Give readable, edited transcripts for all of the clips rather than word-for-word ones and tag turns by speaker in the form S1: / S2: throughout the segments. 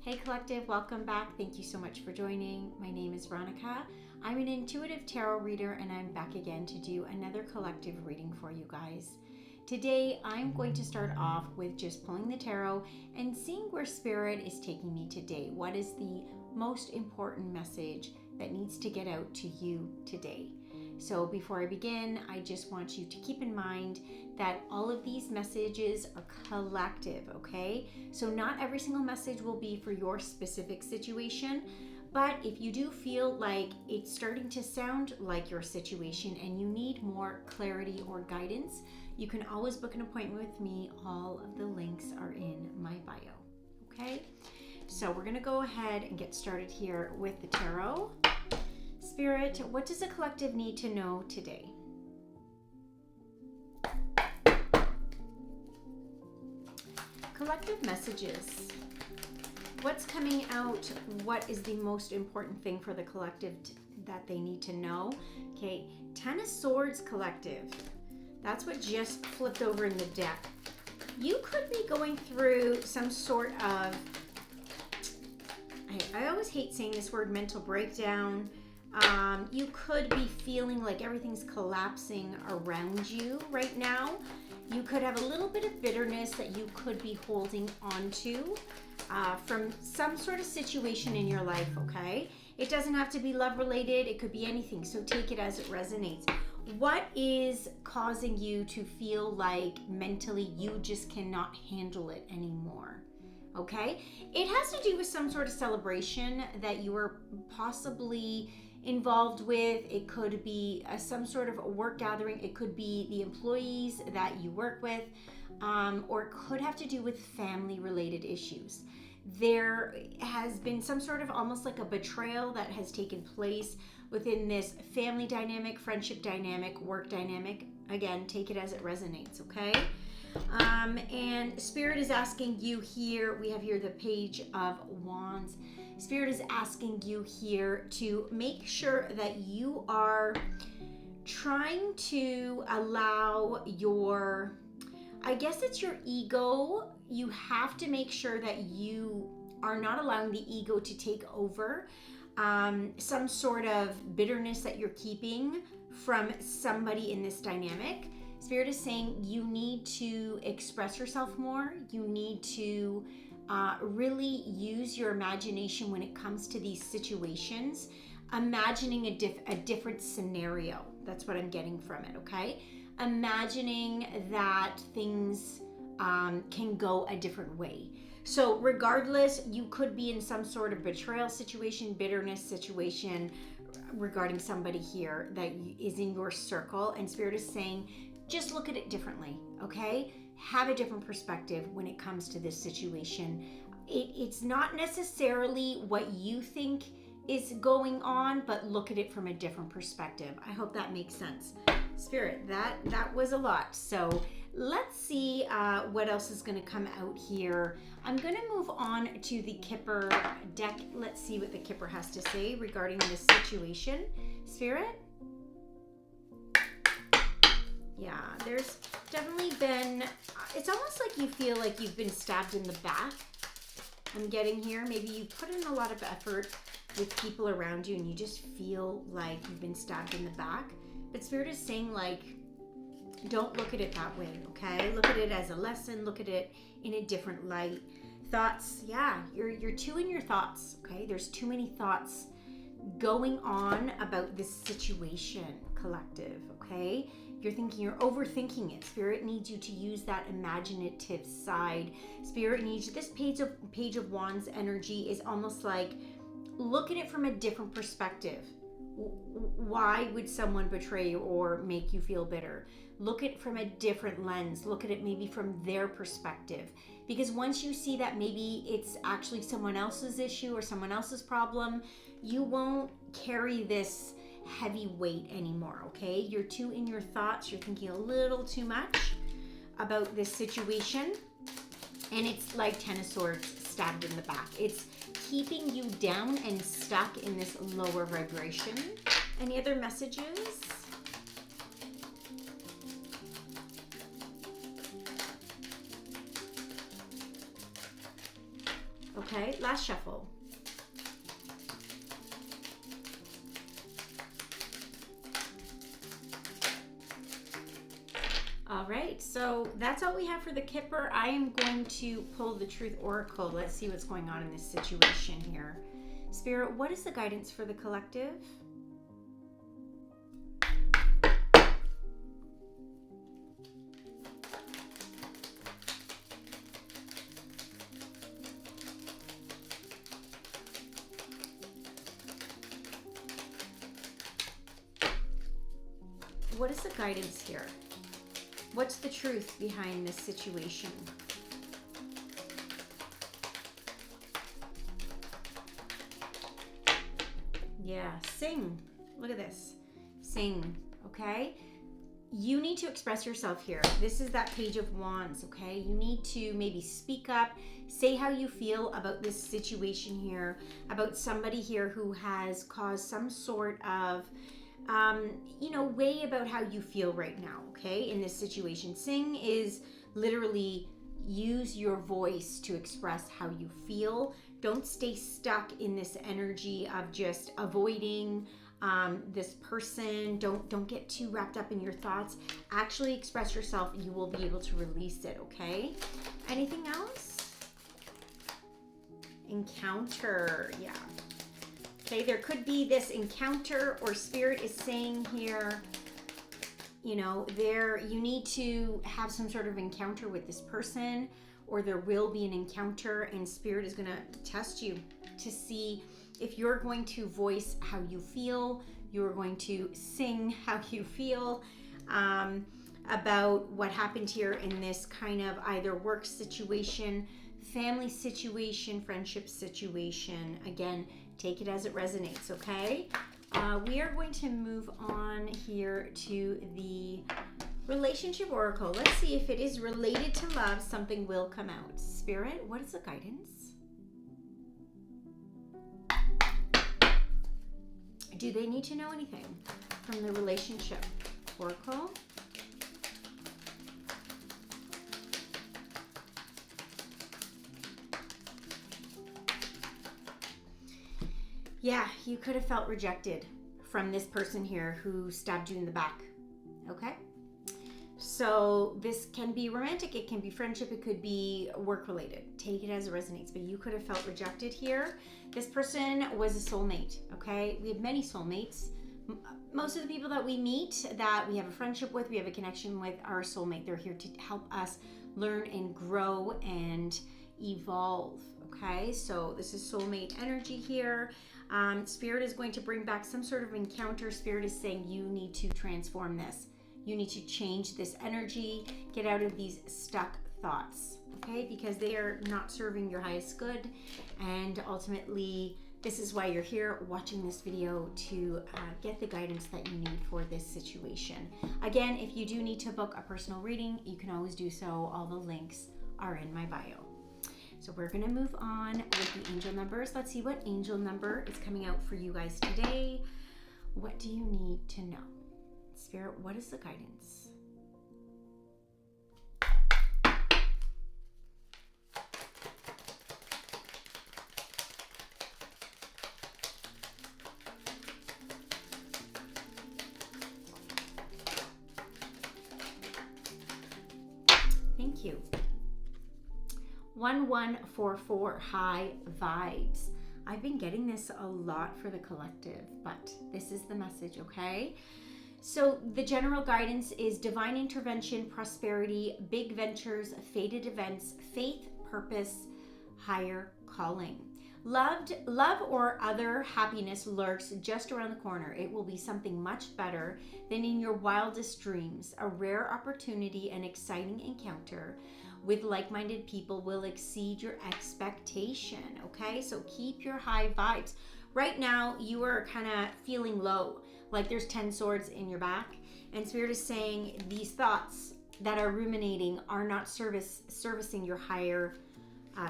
S1: Hey Collective, welcome back. Thank you so much for joining. My name is Veronica. I'm an intuitive tarot reader and I'm back again to do another collective reading for you guys. Today I'm going to start off with just pulling the tarot and seeing where Spirit is taking me today. What is the most important message that needs to get out to you today? So before I begin, I just want you to keep in mind that all of these messages are collective, okay? So not every single message will be for your specific situation, but if you do feel like it's starting to sound like your situation and you need more clarity or guidance, you can always book an appointment with me. All of the links are in my bio, okay? So we're gonna go ahead and get started here with the tarot. Spirit, what does a collective need to know today? Collective messages. What's coming out? What is the most important thing for the collective that they need to know? Okay, Ten of Swords collective. That's what just flipped over in the deck. You could be going through some sort of, I always hate saying this word, mental breakdown. You could be feeling like everything's collapsing around you right now. You could have a little bit of bitterness that you could be holding on to from some sort of situation in your life, okay? It doesn't have to be love related. It could be anything. So take it as it resonates. What is causing you to feel like mentally you just cannot handle it anymore? Okay? It has to do with some sort of celebration that you were possibly involved with. It could be some sort of a work gathering. It could be the employees that you work with, or it could have to do with family related issues. There has been some sort of almost like a betrayal that has taken place within this family dynamic, friendship dynamic, work dynamic. Again, take it as it resonates, okay? And Spirit is asking you here, we have here the Page of Wands. Spirit is asking you here to make sure that you are trying to allow your, I guess it's your ego. You have to make sure that you are not allowing the ego to take over some sort of bitterness that you're keeping from somebody in this dynamic. Spirit is saying you need to express yourself more. You need to really use your imagination when it comes to these situations. Imagining a different scenario. That's what I'm getting from it, okay? Imagining that things can go a different way. So regardless, you could be in some sort of betrayal situation, bitterness situation regarding somebody here that is in your circle, and Spirit is saying, just look at it differently, okay? Have a different perspective when it comes to this situation. It's not necessarily what you think is going on, but look at it from a different perspective. I hope that makes sense. Spirit, that was a lot. So let's see what else is going to come out here. I'm going to move on to the Kipper deck. Let's see what the Kipper has to say regarding this situation. Spirit? Yeah, there's definitely been, it's almost like you feel like you've been stabbed in the back. I'm getting here. Maybe you put in a lot of effort with people around you and you just feel like you've been stabbed in the back. But Spirit is saying, like, don't look at it that way, okay? Look at it as a lesson. Look at it in a different light. Thoughts, yeah, you're too in your thoughts, okay? There's too many thoughts going on about this situation, collective, okay? You're thinking, you're overthinking it. Spirit needs you to use that imaginative side. Spirit needs this Page of Wands energy is almost like, look at it from a different perspective. Why would someone betray you or make you feel bitter? Look at it from a different lens. Look at it maybe from their perspective. Because once you see that maybe it's actually someone else's issue or someone else's problem, you won't carry this heavy weight anymore, okay? You're too in your thoughts. You're thinking a little too much about this situation. And it's like Ten of Swords stabbed in the back. It's keeping you down and stuck in this lower vibration. Any other messages? Okay, last shuffle. All right, so that's all we have for the Kipper. I am going to pull the Truth Oracle. Let's see what's going on in this situation here. Spirit, what is the guidance for the collective? What is the guidance here? What's the truth behind this situation? Yeah, sing. Look at this. Sing, okay? You need to express yourself here. This is that Page of Wands, okay? You need to maybe speak up, say how you feel about this situation here, about somebody here who has caused some sort of way about how you feel right now, okay, in this situation. Sing is literally use your voice to express how you feel. Don't stay stuck in this energy of just avoiding this person. Don't get too wrapped up in your thoughts. Actually express yourself. You will be able to release it, okay? Anything else? Encounter, yeah. Okay, there could be this encounter, or Spirit is saying here, you need to have some sort of encounter with this person, or there will be an encounter, and Spirit is going to test you to see if you're going to voice how you feel, you're going to sing how you feel about what happened here in this kind of either work situation, family situation, friendship situation. Again, take it as it resonates, okay? We are going to move on here to the Relationship Oracle. Let's see if it is related to love. Something will come out. Spirit, what is the guidance? Do they need to know anything from the Relationship Oracle? Yeah, you could have felt rejected from this person here who stabbed you in the back, okay? So this can be romantic, it can be friendship, it could be work-related. Take it as it resonates, but you could have felt rejected here. This person was a soulmate, okay? We have many soulmates. Most of the people that we meet, that we have a friendship with, we have a connection with, are a soulmate. They're here to help us learn and grow and evolve, okay? So this is soulmate energy here. Spirit is going to bring back some sort of encounter. Spirit is saying you need to transform this. You need to change this energy. Get out of these stuck thoughts, okay? Because they are not serving your highest good. And ultimately, this is why you're here watching this video, to get the guidance that you need for this situation. Again, if you do need to book a personal reading, you can always do so. All the links are in my bio. So we're going to move on with the angel numbers. Let's see what angel number is coming out for you guys today. What do you need to know? Spirit, what is the guidance? Thank you. 1144, high vibes. I've been getting this a lot for the collective, but this is the message, okay? So the general guidance is divine intervention, prosperity, big ventures, fated events, faith, purpose, higher calling. Love or other happiness lurks just around the corner. It will be something much better than in your wildest dreams. A rare opportunity, an exciting encounter with like-minded people will exceed your expectation, okay? So keep your high vibes. Right now, you are kind of feeling low, like there's 10 swords in your back, and Spirit is saying these thoughts that are ruminating are not servicing your higher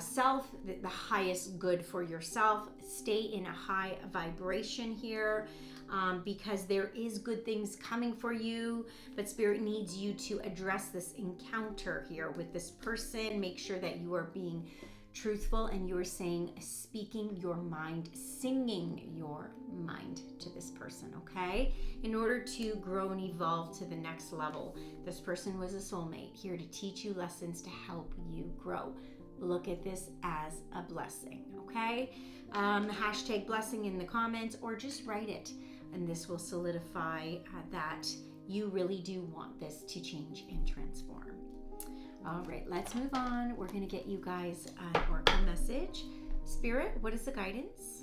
S1: self, the highest good for yourself. Stay in a high vibration here, because there is good things coming for you, but Spirit needs you to address this encounter here with this person. Make sure that you are being truthful, and you are saying, speaking your mind, singing your mind to this person, okay? In order to grow and evolve to the next level. This person was a soulmate here to teach you lessons to help you grow. Look at this as a blessing, okay? Hashtag blessing in the comments, or just write it, and this will solidify that you really do want this to change and transform. All right, let's move on. We're going to get you guys an oracle message. Spirit, what is the guidance?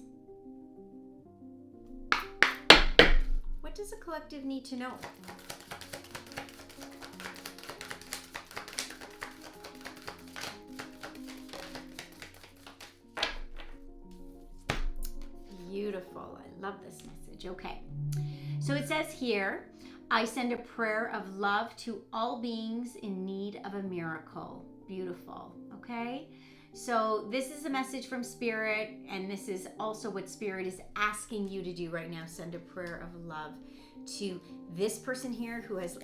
S1: What does the collective need to know? Beautiful. I love this message. Okay. So it says here, I send a prayer of love to all beings in need of a miracle. Beautiful. Okay. So this is a message from Spirit, and this is also what Spirit is asking you to do right now. Send a prayer of love to this person here who has,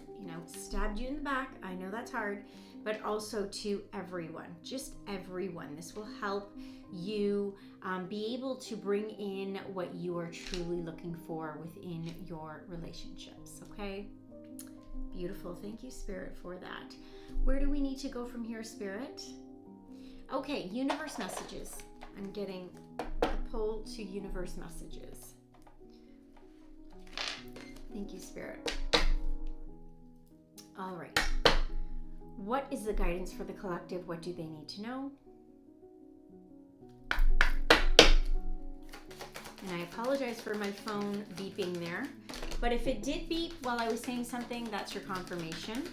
S1: stabbed you in the back. I know that's hard, but also to everyone, just everyone. This will help you be able to bring in what you are truly looking for within your relationships, okay? Beautiful. Thank you, Spirit, for that. Where do we need to go from here, Spirit? Okay, universe messages. I'm getting a pull to universe messages. Thank you, Spirit. All right. What is the guidance for the collective? What do they need to know? And I apologize for my phone beeping there. But if it did beep while I was saying something, that's your confirmation.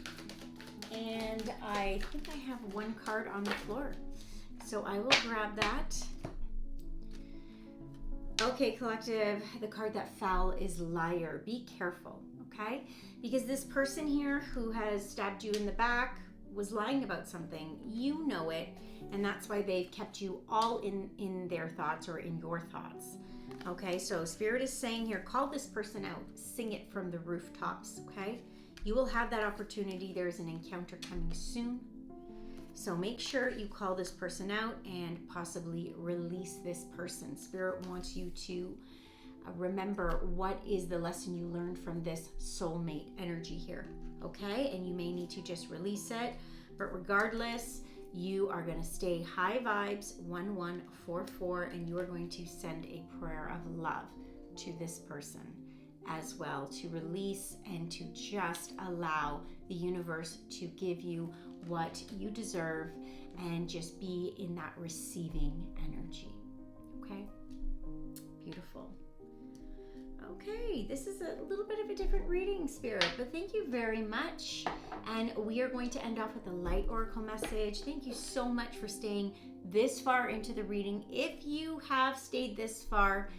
S1: And I think I have one card on the floor. So I will grab that. Okay, collective, the card that fell is Liar. Be careful, okay? Because this person here who has stabbed you in the back was lying about something. You know it, and that's why they've kept you all in their thoughts or in your thoughts. Okay, so Spirit is saying here, call this person out. Sing it from the rooftops, okay? You will have that opportunity. There's an encounter coming soon. So make sure you call this person out and possibly release this person. Spirit wants you to remember what is the lesson you learned from this soulmate energy here, okay? And you may need to just release it. But regardless, you are going to stay high vibes 1144, and you are going to send a prayer of love to this person as well, to release and to just allow the universe to give you what you deserve and just be in that receiving energy. Okay? Beautiful. Okay, this is a little bit of a different reading, Spirit, but thank you very much. And we are going to end off with a light oracle message. Thank you so much for staying this far into the reading. If you have stayed this far,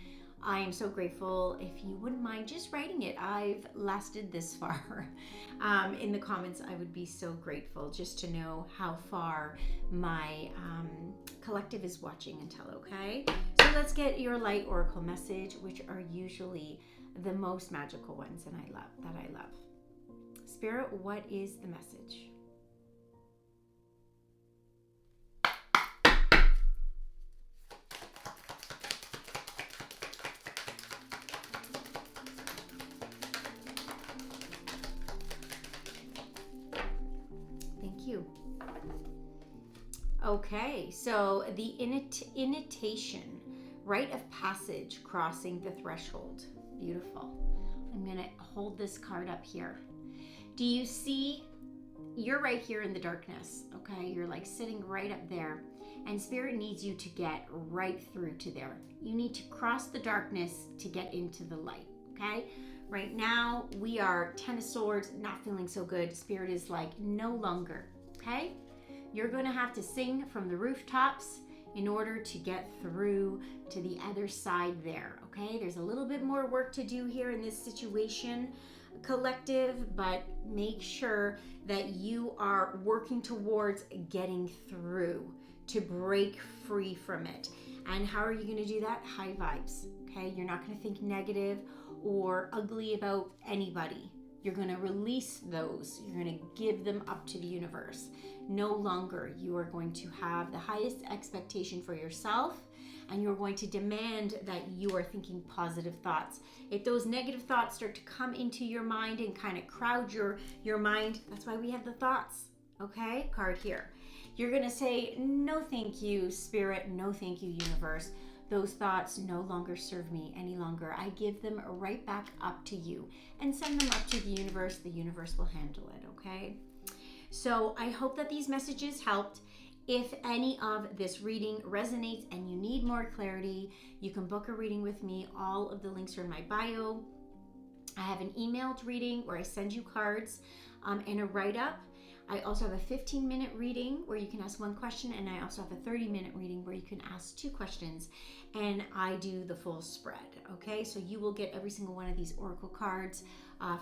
S1: I am so grateful. If you wouldn't mind just writing it, I've lasted this far. In the comments, I would be so grateful just to know how far my collective is watching until, okay? So let's get your light oracle message, which are usually the most magical ones and I love. Spirit, what is the message? Okay, so the initiation, rite of passage, crossing the threshold. Beautiful. I'm going to hold this card up here. Do you see? You're right here in the darkness, okay? You're like sitting right up there, and Spirit needs you to get right through to there. You need to cross the darkness to get into the light, okay? Right now, we are 10 of Swords, not feeling so good. Spirit is like, no longer, okay? You're going to have to sing from the rooftops in order to get through to the other side there, okay? There's a little bit more work to do here in this situation, collective, but make sure that you are working towards getting through to break free from it. And how are you going to do that? High vibes, okay? You're not going to think negative or ugly about anybody, You're going to release those. You're going to give them up to the universe. No longer you are going to have the highest expectation for yourself, and you're going to demand that you are thinking positive thoughts. If those negative thoughts start to come into your mind and kind of crowd your mind, that's why we have the thoughts, okay, card here. You're going to say, no thank you, Spirit, no thank you, universe. Those thoughts no longer serve me any longer. I give them right back up to you and send them up to the universe. The universe will handle it, okay? So I hope that these messages helped. If any of this reading resonates and you need more clarity, you can book a reading with me. All of the links are in my bio. I have an emailed reading where I send you cards and a write-up. I also have a 15-minute reading where you can ask one question, and I also have a 30-minute reading where you can ask 2 questions, and I do the full spread, okay? So you will get every single one of these oracle cards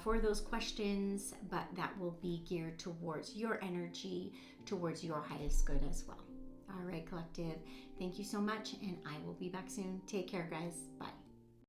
S1: for those questions, but that will be geared towards your energy, towards your highest good as well. All right, collective, thank you so much, and I will be back soon. Take care, guys. Bye.